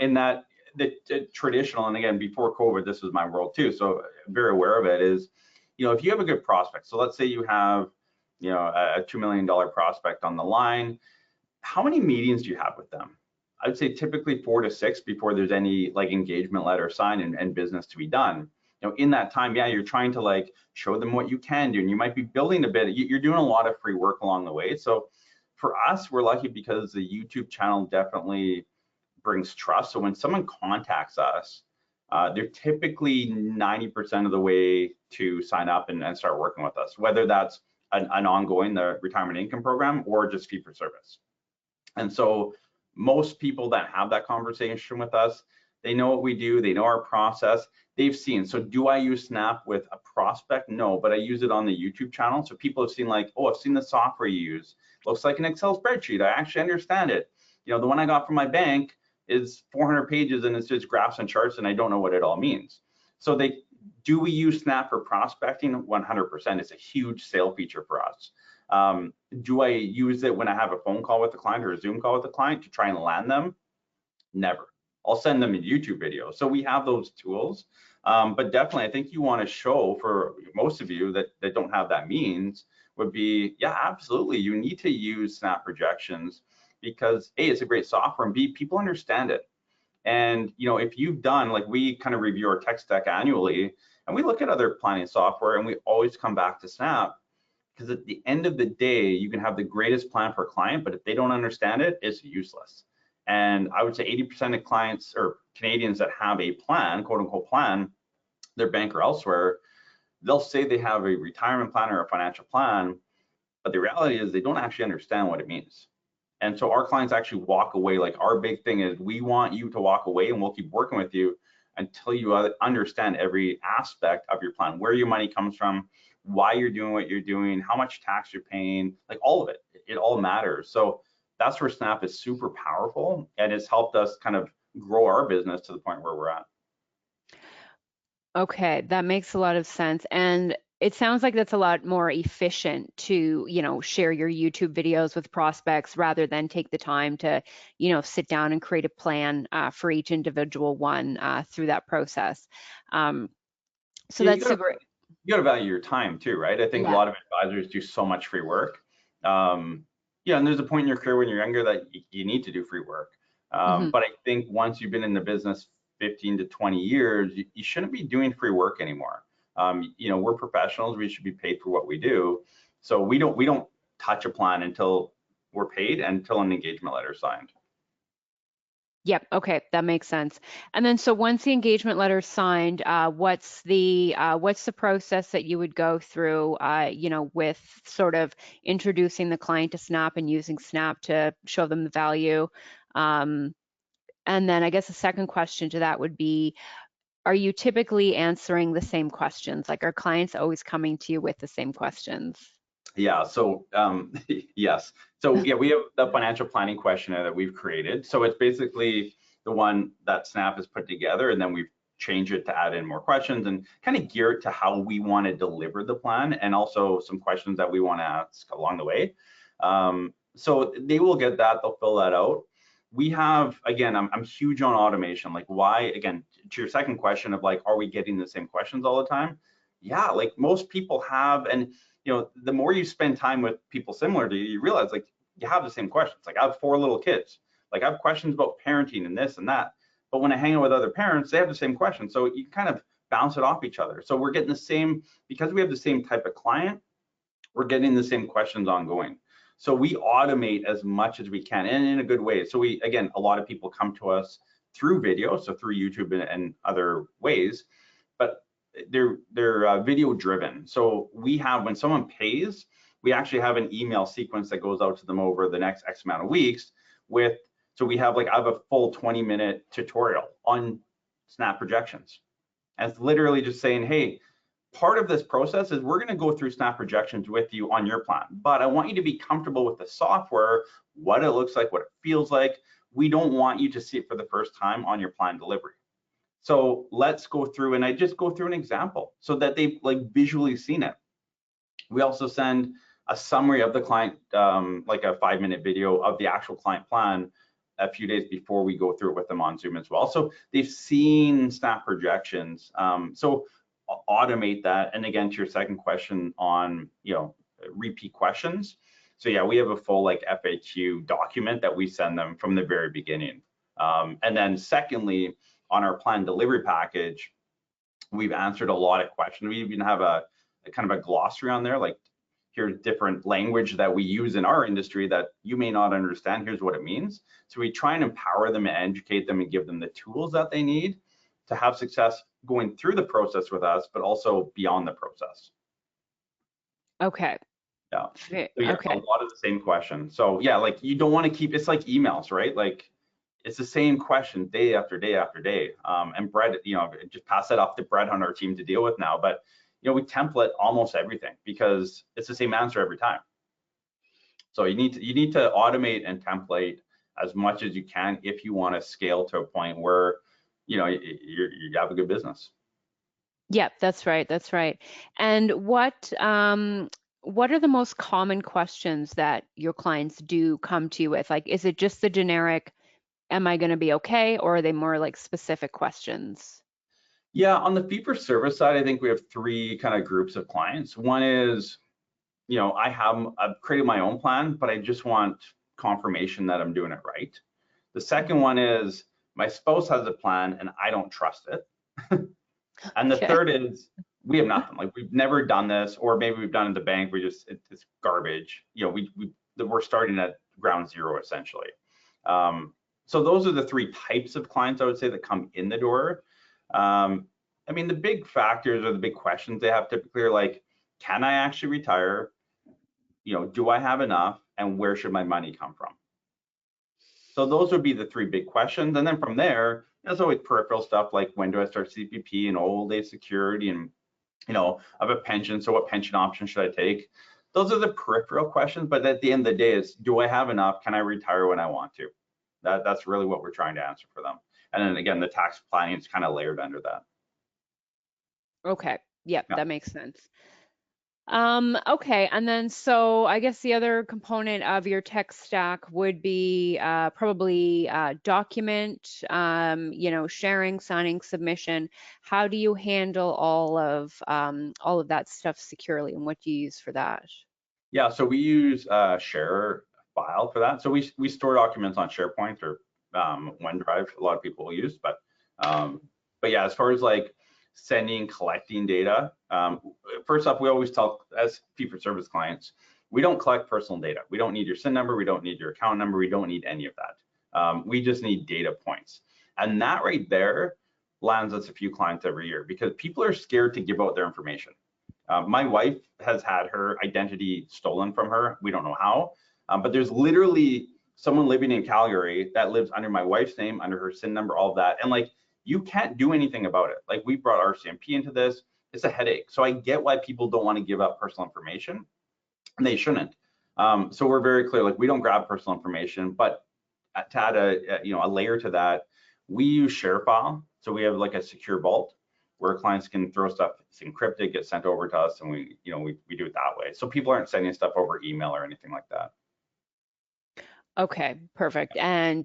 in that the traditional, and again, before COVID, this was my world too, so very aware of it, is, if you have a good prospect, so let's say you have, a $2 million prospect on the line, how many meetings do you have with them? I'd say typically 4 to 6 before there's any like engagement letter signed and business to be done. In that time, yeah, you're trying to like show them what you can do, and you might be building a bit. You're doing a lot of free work along the way. So for us, we're lucky because the YouTube channel definitely brings trust. So when someone contacts us, they're typically 90% of the way to sign up and start working with us, whether that's an ongoing, the retirement income program, or just fee for service. And so most people that have that conversation with us, they know what we do, they know our process, they've seen. So do I use Snap with a prospect? No, but I use it on the YouTube channel. So people have seen like, oh, I've seen the software you use. Looks like an Excel spreadsheet. I actually understand it. The one I got from my bank is 400 pages and it's just graphs and charts and I don't know what it all means. So do we use Snap for prospecting? 100%. It's a huge sale feature for us. Do I use it when I have a phone call with the client or a Zoom call with the client to try and land them? Never. I'll send them a YouTube video. So we have those tools, but definitely I think you want to show, for most of you that don't have that means, would be, yeah, absolutely. You need to use Snap projections because A, it's a great software, and B, people understand it. And if you've done, like, we kind of review our tech stack annually, and we look at other planning software, and we always come back to Snap, because at the end of the day, you can have the greatest plan for a client, but if they don't understand it, it's useless. And I would say 80% of clients or Canadians that have a plan, quote unquote plan, their bank or elsewhere, they'll say they have a retirement plan or a financial plan, but the reality is they don't actually understand what it means. And so our clients actually walk away. Like, our big thing is we want you to walk away, and we'll keep working with you until you understand every aspect of your plan, where your money comes from, why you're doing what you're doing, how much tax you're paying, like all of it. It all matters. So that's where Snap is super powerful, and it's helped us kind of grow our business to the point where we're at. Okay, that makes a lot of sense. And it sounds like that's a lot more efficient to, share your YouTube videos with prospects rather than take the time to, sit down and create a plan for each individual one through that process. Um, so Yeah, that's super. you got to value your time too, right? I think a Yeah. lot of advisors do so much free work. Yeah, and there's a point in your career when you're younger that you need to do free work. Mhm. But I think once you've been in the business 15 to 20 years, you shouldn't be doing free work anymore. We're professionals; we should be paid for what we do. So we don't touch a plan until we're paid, until an engagement letter is signed. Yep. Okay, that makes sense. And then, so once the engagement letter is signed, what's the process that you would go through, with sort of introducing the client to Snap and using Snap to show them the value? Um, and then I guess the second question to that would be, are you typically answering the same questions? Like, are clients always coming to you with the same questions? Yeah, so yes. So yeah, we have the financial planning questionnaire that we've created. So it's basically the one that Snap has put together, and then we've change it to add in more questions and kind of gear it to how we want to deliver the plan, and also some questions that we want to ask along the way. So they will get that, they'll fill that out. We have, again, I'm huge on automation. Like, why, again, to your second question of like, are we getting the same questions all the time? Yeah, like most people have, and the more you spend time with people similar to you, you realize like you have the same questions. Like, I have 4 little kids. Like, I have questions about parenting and this and that. But when I hang out with other parents, they have the same questions. So you kind of bounce it off each other. So we're getting the same, because we have the same type of client, we're getting the same questions ongoing. So we automate as much as we can, and in a good way. So we, again, a lot of people come to us through video, so through YouTube and other ways, but they're video driven. So we have, when someone pays, we actually have an email sequence that goes out to them over the next X amount of weeks with, so we have like, I have a full 20-minute tutorial on snap projections. And it's literally just saying, hey, part of this process is we're going to go through snap projections with you on your plan, but I want you to be comfortable with the software, what it looks like, what it feels like. We don't want you to see it for the first time on your plan delivery. So let's go through, and I just go through an example so that they've like visually seen it. We also send a summary of the client, like a 5-minute video of the actual client plan a few days before we go through it with them on Zoom as well. So they've seen snap projections. So automate that. And again, to your second question on repeat questions, so yeah, we have a full like FAQ document that we send them from the very beginning. And then secondly, on our plan delivery package, we've answered a lot of questions. We even have a kind of a glossary on there, like, here's different language that we use in our industry that you may not understand, here's what it means. So we try and empower them and educate them and give them the tools that they need to have success going through the process with us, but also beyond the process. Okay. Yeah. So, yeah, okay. A lot of the same questions. So yeah, like, you don't want to keep, it's like emails, right? Like, it's the same question day after day after day. And Brett, just pass that off to Brett on our team to deal with now. But we template almost everything because it's the same answer every time. So you need to automate and template as much as you can if you want to scale to a point where you have a good business. Yep, that's right. That's right. And what are the most common questions that your clients do come to you with? Like, is it just the generic, am I going to be okay? Or are they more like specific questions? Yeah, on the fee-for-service side, I think we have 3 kind of groups of clients. One is, I've created my own plan, but I just want confirmation that I'm doing it right. The second one is, my spouse has a plan and I don't trust it. And the third is, we have nothing. Like, we've never done this, or maybe we've done it at the bank. It's garbage. We're starting at ground zero essentially. So those are the 3 types of clients I would say that come in the door. I mean, the big factors or the big questions they have typically are like, can I actually retire? Do I have enough? And where should my money come from? So those would be the 3 big questions. And then from there, there's always peripheral stuff like, when do I start CPP and old age security, and I have a pension, so what pension option should I take? Those are the peripheral questions, but at the end of the day, is, do I have enough? Can I retire when I want to? That's really what we're trying to answer for them. And then again, the tax planning is kind of layered under that. Okay. Yep, Yeah. that makes sense. Okay, and then so I guess the other component of your tech stack would be probably document, sharing, signing, submission. How do you handle all of that stuff securely, and what do you use for that? Yeah, so we use share file for that. So we store documents on SharePoint or OneDrive. A lot of people will use, but yeah, as far as like sending, collecting data, first off, we always tell, as fee-for-service clients, we don't collect personal data. We don't need your SIN number. We don't need your account number. We don't need any of that. We just need data points. And that right there lands us a few clients every year, because people are scared to give out their information. My wife has had her identity stolen from her. We don't know how, but there's literally someone living in Calgary that lives under my wife's name, under her SIN number, all of that. And like, you can't do anything about it. Like, we brought RCMP into this. It's a headache. So I get why people don't want to give up personal information, and they shouldn't. So we're very clear, like, we don't grab personal information, but to add a layer to that, we use ShareFile. So we have like a secure vault where clients can throw stuff, it's encrypted, get sent over to us, and we do it that way. So people aren't sending stuff over email or anything like that. Okay, perfect. And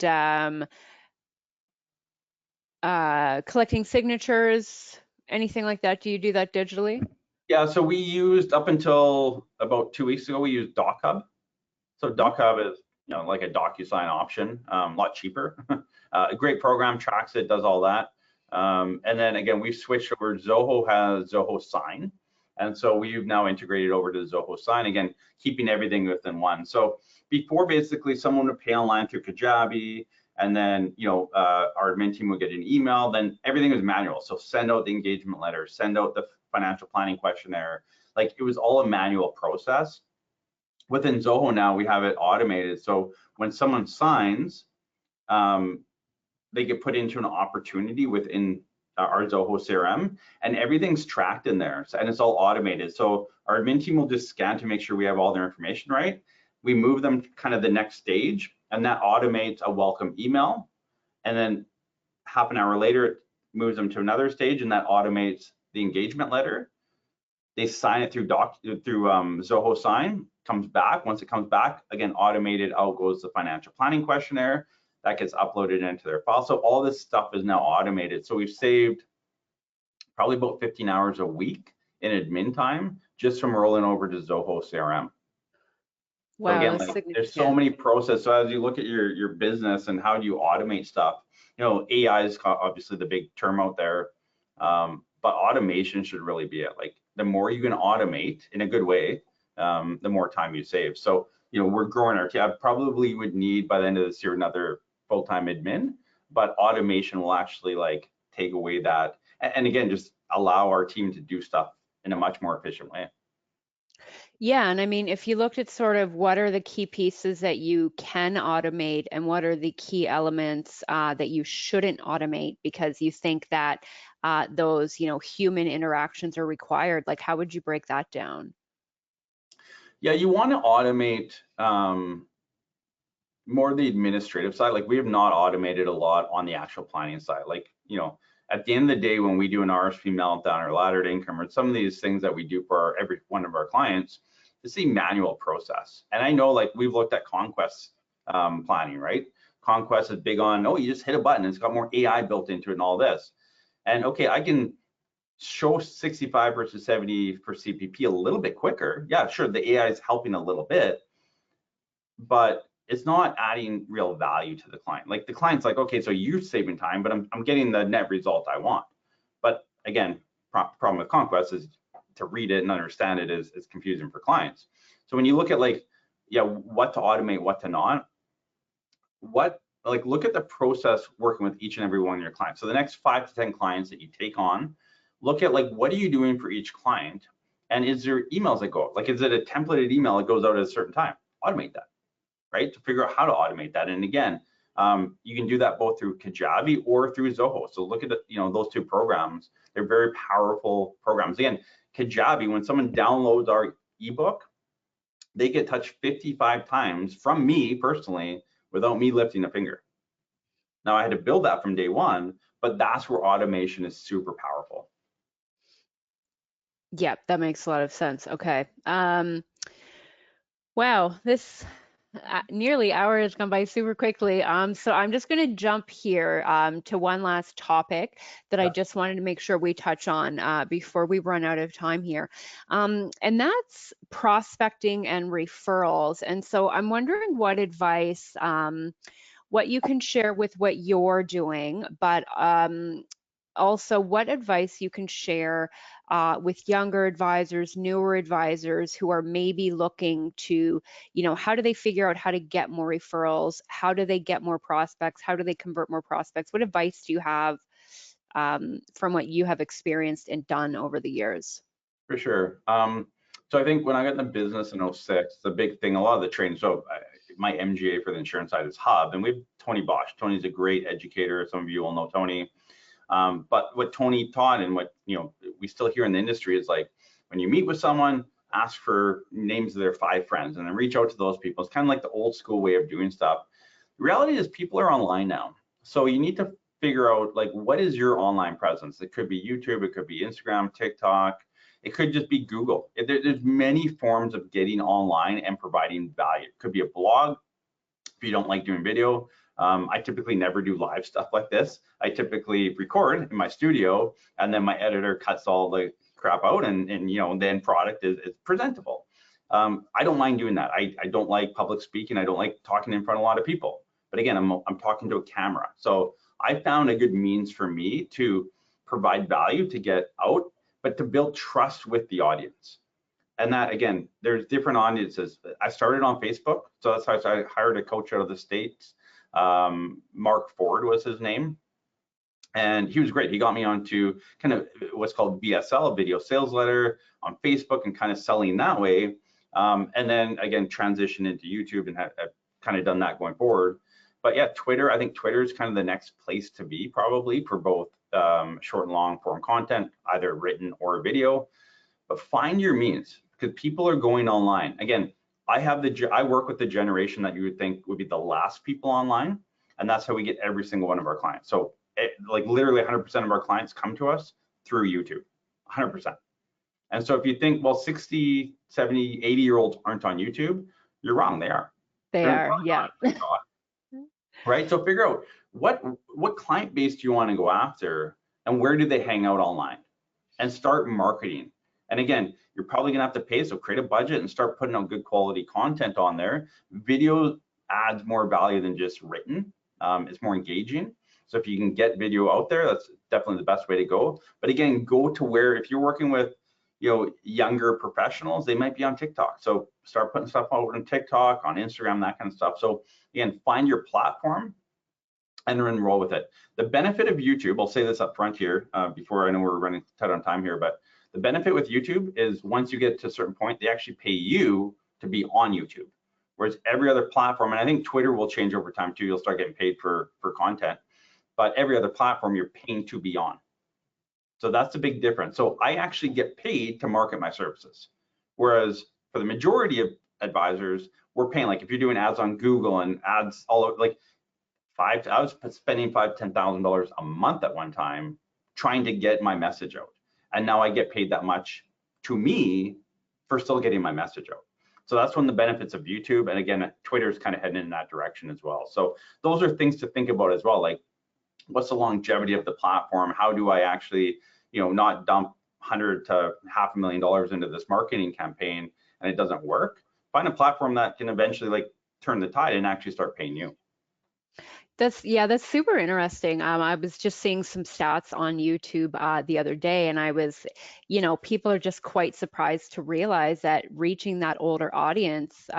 collecting signatures, anything like that? Do you do that digitally? Yeah, so we used, up until about 2 weeks ago, we used DocHub. So Mhm. DocHub is, like a DocuSign option, a lot cheaper. A great program, tracks it, does all that. And then again, we've switched over. Zoho has Zoho Sign, and so we've now integrated over to Zoho Sign, again, keeping everything within one. So before, basically, someone would pay online through Kajabi, and then our admin team would get an email. Then everything was manual. So send out the engagement letter, send out the financial planning questionnaire. Like, it was all a manual process. Within Zoho now, we have it automated. So when someone signs, they get put into an opportunity within our Zoho CRM, and everything's tracked in there, and it's all automated. So our admin team will just scan to make sure we have all their information right. We move them to kind of the next stage, and that automates a welcome email. And then half an hour later, it moves them to another stage, and that automates the engagement letter. They sign it through Zoho Sign, comes back. Once it comes back, again, automated, out goes the financial planning questionnaire. That gets uploaded into their file. So all this stuff is now automated. So we've saved probably about 15 hours a week in admin time just from rolling over to Zoho CRM. So Wow, again, that's like, there's so significant. many processes. So as you look at your business and how do you automate stuff, AI is obviously the big term out there, but automation should really be it. Like, the more you can automate in a good way, the more time you save. So we're growing our team. I probably would need by the end of this year another full-time admin, but automation will actually like take away that, and again, just allow our team to do stuff in a much more efficient way. Yeah, and I mean, if you looked at sort of what are the key pieces that you can automate and what are the key elements that you shouldn't automate because you think that those, human interactions are required, like how would you break that down? Yeah, you want to automate more the administrative side. Like, we have not automated a lot on the actual planning side. Like, at the end of the day, when we do an RSP meltdown or laddered income or some of these things that we do for every one of our clients, it's a manual process. And I know, like, we've looked at Conquest planning, right? Conquest is big on, oh, you just hit a button, it's got more AI built into it and all this. And okay, I can show 65 versus 70 for CPP a little bit quicker. Yeah, sure, the AI is helping a little bit, but it's not adding real value to the client. Like, the client's like, okay, so you're saving time, but I'm getting the net result I want. But again, problem with Conquest is to read it and understand it is confusing for clients. So when you look at, like, yeah, what to automate, what to not, look at the process working with each and every one of your clients. So the next 5 to 10 clients that you take on, look at, like, what are you doing for each client, and is there emails that go out? Like, is it a templated email that goes out at a certain time? Automate that, right? To figure out how to automate that. And again, you can do that both through Kajabi or through Zoho. So look at those two programs. They're very powerful programs. Again, Kajabi, when someone downloads our ebook, they get touched 55 times from me personally without me lifting a finger. Now, I had to build that from day one, but that's where automation is super powerful. Yeah, that makes a lot of sense. Okay. Wow, this nearly hour has gone by super quickly. So I'm just going to jump here to one last topic that I Yeah, just wanted to make sure we touch on before we run out of time here. And that's prospecting and referrals. And so I'm wondering what advice, what you can share with what you're doing, but also what advice you can share with younger advisors, newer advisors who are maybe looking to, how do they figure out how to get more referrals? How do they get more prospects? How do they convert more prospects? What advice do you have from what you have experienced and done over the years? for sure. So I think when I got in the business in '06, the big thing, a lot of the training, so my MGA for the insurance side is Hub, and we have Tony Bosch. Tony's a great educator. Some of you will know Tony. But what Tony taught, and what we still hear in the industry, is like, when you meet with someone, ask for names of their 5 friends and then reach out to those people. It's kind of like the old school way of doing stuff. The reality is people are online now. So you need to figure out like what is your online presence. It could be YouTube, it could be Instagram, TikTok, it could just be Google. There's many forms of getting online and providing value. It could be a blog if you don't like doing video. I typically never do live stuff like this. I typically record in my studio, and then my editor cuts all the crap out, and you know, then product is presentable. I don't mind doing that. I don't like public speaking. I don't like talking in front of a lot of people. But again, I'm talking to a camera. So I found a good means for me to provide value, to get out, but to build trust with the audience. And that, again, there's different audiences. I started on Facebook, so that's how I hired a coach out of the States. Mark Ford was his name, and he was great. He got me onto kind of what's called VSL, video sales letter, on Facebook, and kind of selling that way. And then again, transition into YouTube, and have kind of done that going forward. But yeah, Twitter, I think Twitter is kind of the next place to be, probably, for both short and long form content, either written or video. But find your means, because people are going online. Again, I work with the generation that you would think would be the last people online, and that's how we get every single one of our clients. So like literally 100% of our clients come to us through YouTube, 100%. And so if you think, well, 60, 70, 80-year-olds aren't on YouTube, you're wrong, they are. They are, yeah. Right? So figure out what client base do you want to go after, and where do they hang out online, and start marketing. And again, you're probably gonna have to pay, so create a budget and start putting out good quality content on there. Video adds more value than just written. It's more engaging. So if you can get video out there, that's definitely the best way to go. But again, go to where, if you're working with, you know, younger professionals, they might be on TikTok. So start putting stuff over on TikTok, on Instagram, that kind of stuff. So again, find your platform and enroll with it. The benefit of YouTube, I'll say this up front here, before, I know we're running tight on time here, but the benefit with YouTube is once you get to a certain point, they actually pay you to be on YouTube. Whereas every other platform, and I think Twitter will change over time too, you'll start getting paid for content, but every other platform you're paying to be on. So that's a big difference. So I actually get paid to market my services. Whereas for the majority of advisors, we're paying, like if you're doing ads on Google and ads all over, like I was spending $5,000 to $10,000 a month at one time trying to get my message out. And now I get paid that much to me for still getting my message out. So that's one of the benefits of YouTube. And again, Twitter is kind of heading in that direction as well. So those are things to think about as well. Like, what's the longevity of the platform? How do I actually, you know, not dump $100,000 to $500,000 into this marketing campaign and it doesn't work? Find a platform that can eventually like turn the tide and actually start paying you. That's super interesting. I was just seeing some stats on YouTube the other day, and I was, you know, people are just quite surprised to realize that reaching that older audience,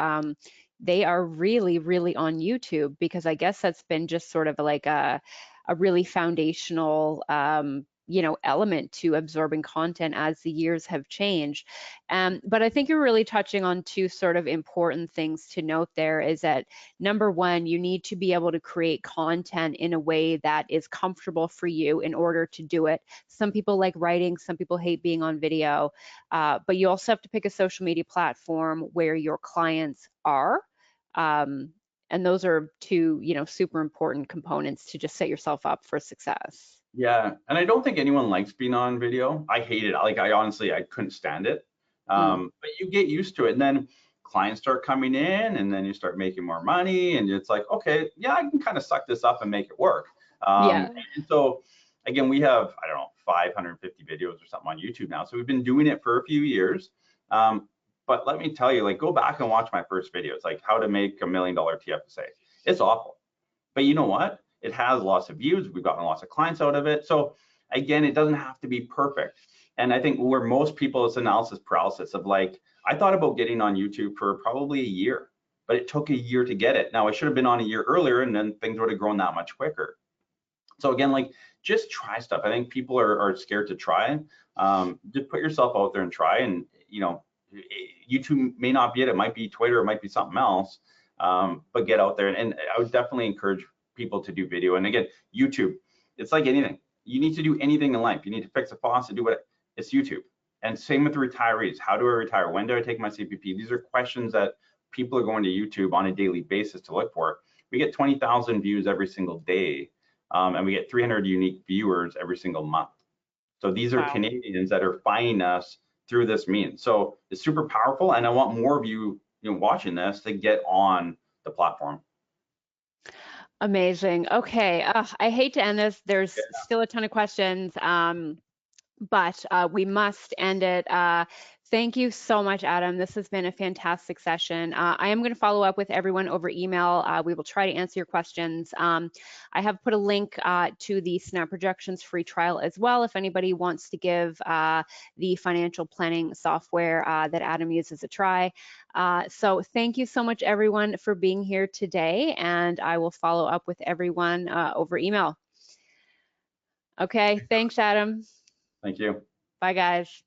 they are really, really on YouTube, because I guess that's been just sort of like a really foundational, you know, element to absorbing content as the years have changed. But I think you're really touching on two sort of important things to note there, is that number one, you need to be able to create content in a way that is comfortable for you in order to do it. Some people like writing, some people hate being on video, but you also have to pick a social media platform where your clients are. And those are two, you know, super important components to just set yourself up for success. Yeah, and I don't think anyone likes being on video. I hate it. Like, I honestly, I couldn't stand it. But you get used to it, and then clients start coming in, and then you start making more money, and it's like, okay, yeah, I can kind of suck this up and make it work. Yeah. And so again, we have, I don't know, 550 videos or something on YouTube now. So we've been doing it for a few years. But let me tell you, like, go back and watch my first videos, like how to make $1 million TFSA. It's awful. But you know what? It has lots of views. We've gotten lots of clients out of it. So again, it doesn't have to be perfect. And I think where most people, it's analysis paralysis of like, I thought about getting on YouTube for probably a year, but it took a year to get it. Now I should have been on a year earlier, and then things would have grown that much quicker. So again, like, just try stuff. I think people are scared to try. Just put yourself out there and try. And you know, YouTube may not be it. It might be Twitter. It might be something else. But get out there. And I would definitely encourage people to do video. And again, YouTube, it's like anything. You need to do anything in life. You need to fix a faucet, do what it's YouTube. And same with retirees. How do I retire? When do I take my CFP? These are questions that people are going to YouTube on a daily basis to look for. We get 20,000 views every single day and we get 300 unique viewers every single month. So these are Wow. Canadians that are finding us through this means. So it's super powerful, and I want more of you, watching this to get on the platform. Amazing. Okay. I hate to end this. There's Yeah. still a ton of questions. But we must end it. Thank you so much, Adam. This has been a fantastic session. I am going to follow up with everyone over email. We will try to answer your questions. I have put a link to the Snap Projections free trial as well if anybody wants to give the financial planning software that Adam uses a try. So thank you so much, everyone, for being here today, and I will follow up with everyone over email. Okay, thanks, Adam. Thank you. Bye, guys.